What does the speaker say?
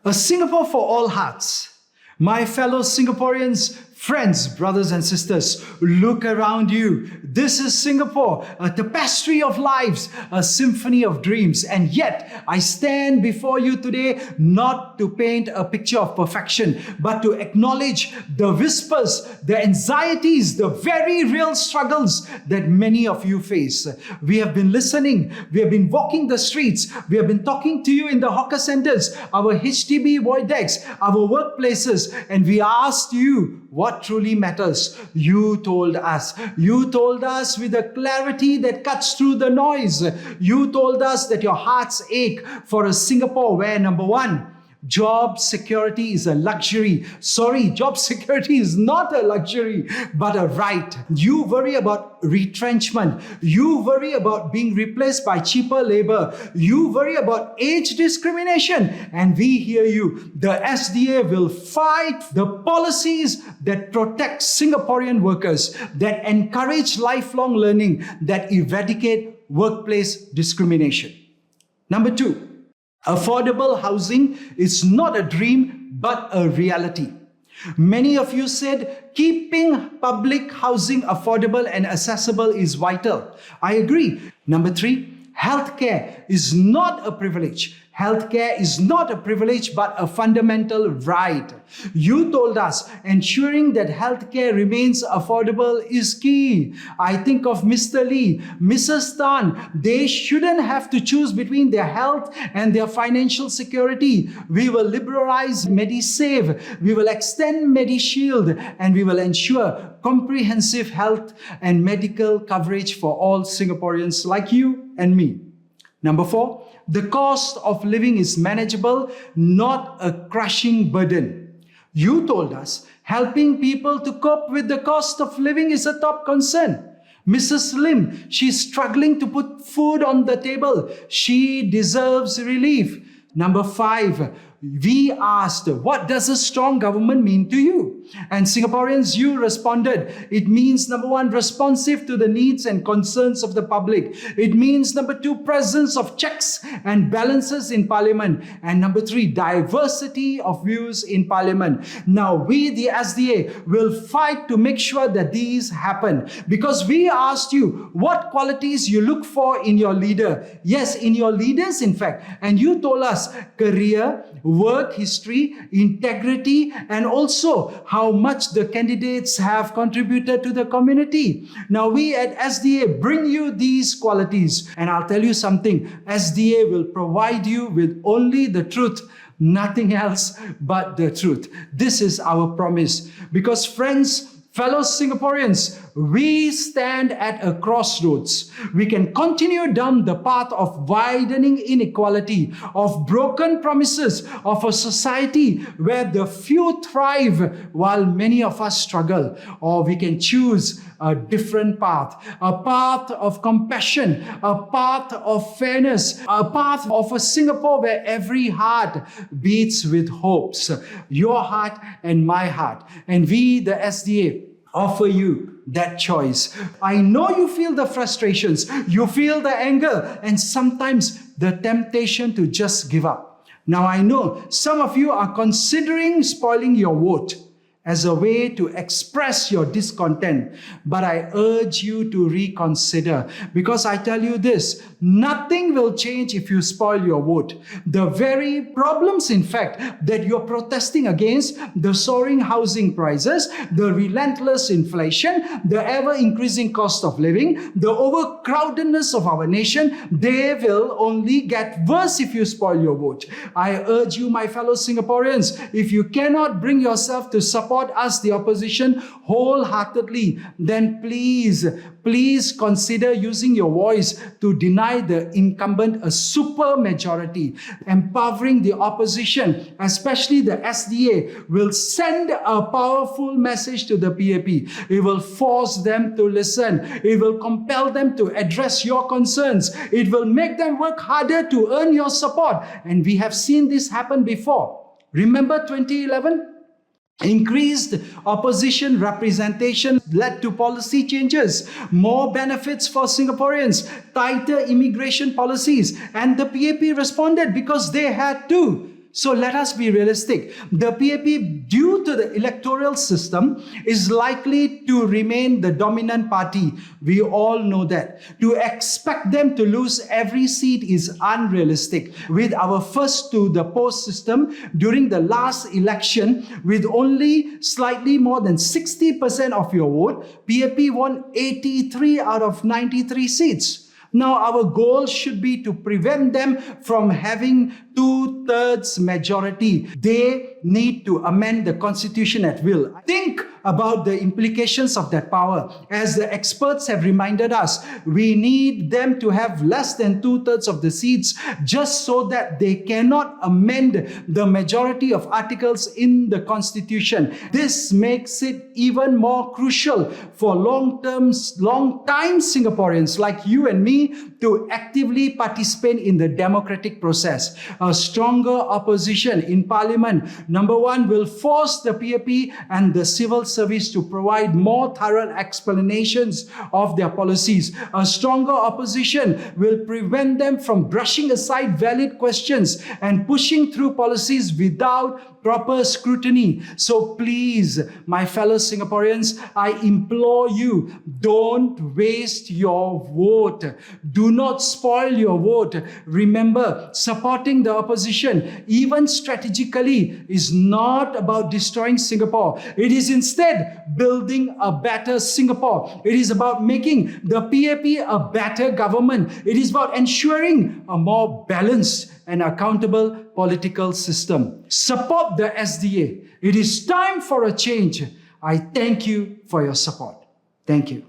A Singapore for all hearts. My fellow Singaporeans, friends, brothers and sisters, look around you. This is Singapore, a tapestry of lives, a symphony of dreams. And yet, I stand before you today not to paint a picture of perfection, but to acknowledge the whispers, the anxieties, the very real struggles that many of you face. We have been listening. We have been walking the streets. We have been talking to you in the hawker centers, our HDB void decks, our workplaces, and we asked you what truly matters. You told us. You told us with a clarity that cuts through the noise. You told us that your hearts ache for a Singapore where, number one, job security is a luxury. Sorry, job security is not a luxury, but a right. You worry about retrenchment. You worry about being replaced by cheaper labor. You worry about age discrimination. And we hear you. The SDA will fight the policies that protect Singaporean workers, that encourage lifelong learning, that eradicate workplace discrimination. Number two, affordable housing is not a dream, but a reality. Many of you said keeping public housing affordable and accessible is vital. I agree. Number three, healthcare is not a privilege. Healthcare is not a privilege, but a fundamental right. You told us ensuring that healthcare remains affordable is key. I think of Mr. Lee, Mrs. Tan. They shouldn't have to choose between their health and their financial security. We will liberalize MediSave. We will extend MediShield, and we will ensure comprehensive health and medical coverage for all Singaporeans like you and me. Number four, the cost of living is manageable, not a crushing burden. You told us helping people to cope with the cost of living is a top concern. Mrs. Lim, she's struggling to put food on the table. She deserves relief. Number five, we asked, what does a strong government mean to you? And Singaporeans, you responded. It means, number one, responsive to the needs and concerns of the public. It means, number two, presence of checks and balances in Parliament. And number three, diversity of views in Parliament. Now, we, the SDA, will fight to make sure that these happen. Because we asked you what qualities you look for in your leader. Yes, in your leaders, in fact. And you told us career, work history, integrity, and also how much the candidates have contributed to the community. Now we at SDA bring you these qualities, and I'll tell you something, SDA will provide you with only the truth, nothing else but the truth. This is our promise. Because friends, fellow Singaporeans, we stand at a crossroads. We can continue down the path of widening inequality, of broken promises, of a society where the few thrive while many of us struggle. Or we can choose a different path, a path of compassion, a path of fairness, a path of a Singapore where every heart beats with hopes. Your heart and my heart. And we, the SDA, offer you that choice. I know you feel the frustrations, you feel the anger, and sometimes the temptation to just give up. Now I know some of you are considering spoiling your vote as a way to express your discontent. But I urge you to reconsider, because I tell you this, nothing will change if you spoil your vote. The very problems, in fact, that you're protesting against, the soaring housing prices, the relentless inflation, the ever-increasing cost of living, the overcrowdedness of our nation, they will only get worse if you spoil your vote. I urge you, my fellow Singaporeans, if you cannot bring yourself to support us, the opposition, wholeheartedly, then please consider using your voice to deny the incumbent a super majority. Empowering the opposition, especially the SDA, will send a powerful message to the PAP. It will force them to listen. It will compel them to address your concerns. It will make them work harder to earn your support. And we have seen this happen before. Remember 2011? Increased opposition representation led to policy changes, more benefits for Singaporeans, tighter immigration policies, and the PAP responded because they had to. So let us be realistic. The PAP, due to the electoral system, is likely to remain the dominant party. We all know that. To expect them to lose every seat is unrealistic. With our first to the post system during the last election, with only slightly more than 60% of your vote, PAP won 83 out of 93 seats. Now, our goal should be to prevent them from having 2/3 majority. They need to amend the constitution at will. Think about the implications of that power. As the experts have reminded us, we need them to have less than 2/3 of the seats just so that they cannot amend the majority of articles in the constitution. This makes it even more crucial for long-time Singaporeans like you and me to actively participate in the democratic process. A stronger opposition in Parliament, number one, will force the PAP and the civil service to provide more thorough explanations of their policies. A stronger opposition will prevent them from brushing aside valid questions and pushing through policies without proper scrutiny. So please, my fellow Singaporeans, I implore you, don't waste your vote. Do not spoil your vote. Remember, supporting the opposition, even strategically, is not about destroying Singapore. It is instead building a better Singapore. It is about making the PAP a better government. It is about ensuring a more balanced and accountable political system. Support the SDA. It is time for a change. I thank you for your support. Thank you.